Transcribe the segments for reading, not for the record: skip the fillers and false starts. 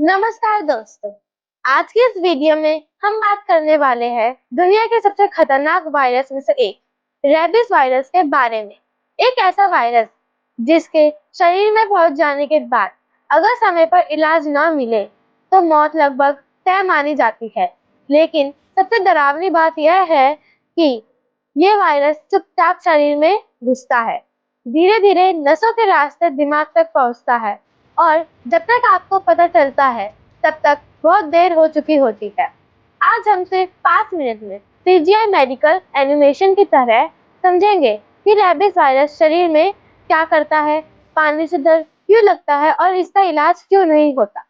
नमस्कार दोस्तों। आज की इस वीडियो में हम बात करने वाले हैं दुनिया के सबसे खतरनाक वायरस में से एक रेबीज वायरस के बारे में। एक ऐसा वायरस जिसके शरीर में पहुंच जाने के बाद अगर समय पर इलाज न मिले तो मौत लगभग तय मानी जाती है। लेकिन सबसे डरावनी बात यह है कि ये वायरस चुपचाप शरीर में घुसता है, धीरे धीरे नसों के रास्ते दिमाग तक पहुंचता है और जब तक आपको पता चलता है तब तक बहुत देर हो चुकी होती है। आज हम सिर्फ 5 मिनट में सीजीआई मेडिकल एनिमेशन की तरह समझेंगे कि रेबीज वायरस शरीर में क्या करता है, पानी से डर क्यों लगता है और इसका इलाज क्यों नहीं होता।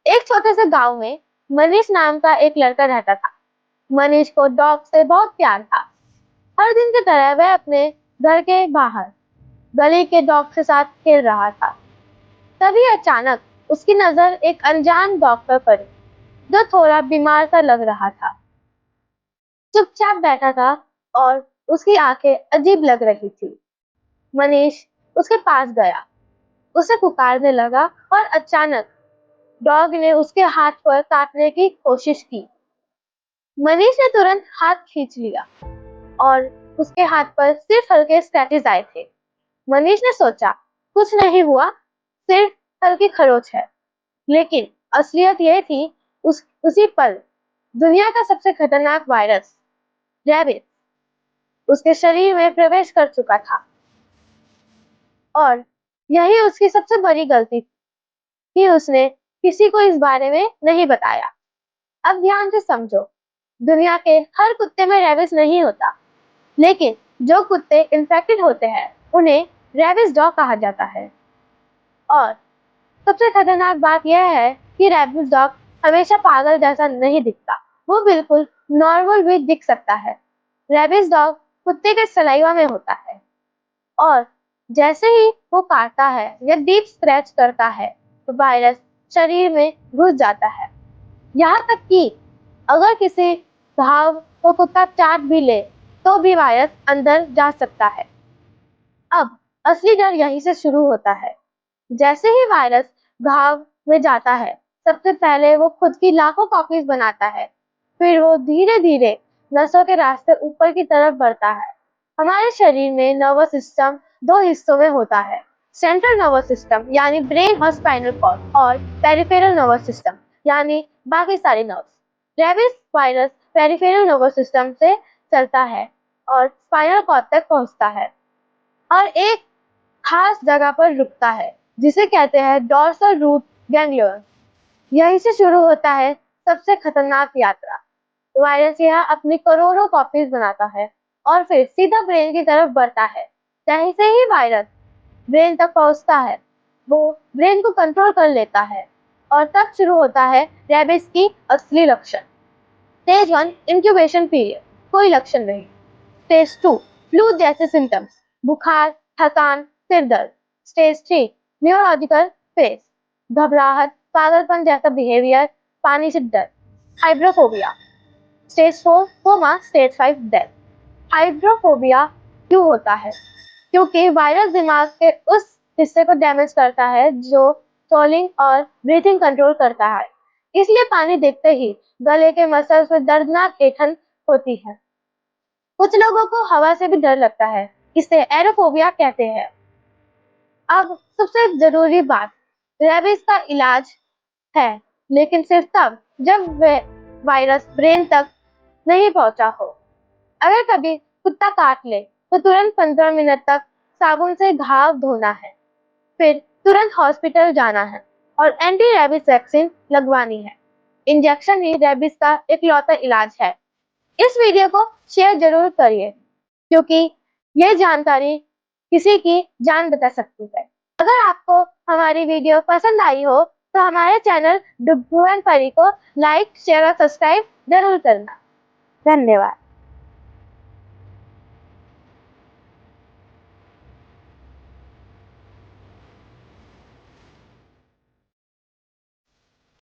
एक छोटे से गांव में मनीष नाम का एक लड़का रहता था। मनीष को डॉग से बहुत प्यार था। हर दिन की तरह वह अपने घर के बाहर गली के डॉग के साथ खेल रहा था। तभी अचानक उसकी नजर एक अनजान डॉग पर पड़ी जो थोड़ा बीमार सा लग रहा था। चुपचाप बैठा था और उसकी आंखें अजीब लग रही थी। मनीष उसके पास गया, उसे पुकारने लगा और अचानक डॉग ने उसके हाथ पर काटने की कोशिश की। मनीष ने तुरंत हाथ खींच लिया और उसके हाथ पर सिर्फ हल्के स्क्रैचेस आए थे। मनीष ने सोचा कुछ नहीं हुआ, सिर्फ हल्की खरोच है। लेकिन असलियत यह थी उसी पल दुनिया का सबसे खतरनाक वायरस रैबिस उसके शरीर में प्रवेश कर चुका था। और यही उसकी सबसे बड़ी गलती थी कि उसने किसी को इस बारे में नहीं बताया। अब ध्यान से समझो, दुनिया के हर कुत्ते में रैबिस नहीं होता, लेकिन जो कुत्ते इन्फेक्टेड होते हैं उन्हें रैबिस डॉग कहा जाता है। और सबसे खतरनाक बात यह है कि रैबिस डॉग हमेशा पागल जैसा नहीं दिखता, वो बिल्कुल नॉर्मल भी दिख सकता है। रैबिस डॉग कुत्ते के सलाइवा में होता है और जैसे ही वो काटता है या डीप स्क्रैच करता है तो वायरस शरीर में घुस जाता है। यहाँ तक कि अगर किसी घाव को कुत्ता चाट भी ले तो भी वायरस अंदर जा सकता है। अब असली डर यहीं से शुरू होता है। जैसे ही वायरस घाव में जाता है, सबसे पहले वो खुद की लाखों कॉपीज बनाता है। फिर वो धीरे धीरे नसों के रास्ते ऊपर की तरफ बढ़ता है। हमारे शरीर में नर्वस सिस्टम दो हिस्सों में होता है, सेंट्रल नर्वस सिस्टम यानी ब्रेन और स्पाइनल कॉर्ड, और पेरिफेरल नर्वस सिस्टम यानी बाकी सारे nerves. Rabies virus peripheral nervous system से चलता है और स्पाइनल कॉर्ड तक पहुंचता है और एक खास जगह पर रुकता है जिसे कहते हैं डोर्सल रूट गैंग्लियन। यहीं से शुरू होता है सबसे खतरनाक यात्रा। वायरस यहाँ अपनी करोड़ों कॉपीज बनाता है और फिर सीधा ब्रेन की तरफ बढ़ता है। जैसे ही वायरस ब्रेन तक पहुंचता है, वो ब्रेन को कंट्रोल कर लेता है और तब शुरू होता है रेबीज की असली लक्षण। स्टेज 1 इंक्यूबेशन पीरियड, कोई लक्षण नहीं। स्टेज 2 फ्लू जैसे सिम्टम्स, बुखार, थकान, सिर दर्द। स्टेज 3 न्यूरोलॉजिकल फेज, घबराहट, पागलपन जैसा बिहेवियर, पानी से डर, hydrophobia. Stage 4 coma, stage 5 death. Hydrophobia क्यों होता है? क्योंकि वायरस दिमाग के उस हिस्से को डैमेज करता है जो सोलिंग और ब्रीथिंग कंट्रोल करता है। इसलिए पानी देखते ही गले के मसल्स में दर्दनाक ऐंठन होती है। कुछ लोगों को हवा से भी डर लगता है, इसे एरोफोबिया कहते हैं। अब सबसे जरूरी बात, रेबीज का इलाज है, लेकिन सिर्फ तब जब वह वायरस ब्रेन तक नहीं पहुंचा हो। अगर कभी कुत्ता काट ले तो तुरंत 15 मिनट तक साबुन से घाव धोना है, फिर तुरंत हॉस्पिटल जाना है और एंटी रेबीज वैक्सीन लगवानी है। इंजेक्शन ही रेबीज का इकलौता इलाज है। इस वीडियो को शेयर जरूर करिए क्योंकि यह जानकारी किसी की जान बचा सकती है। अगर आपको हमारी वीडियो पसंद आई हो तो हमारे चैनल डुग्गू एंड परी को लाइक, शेयर और सब्सक्राइब जरूर करना। धन्यवाद।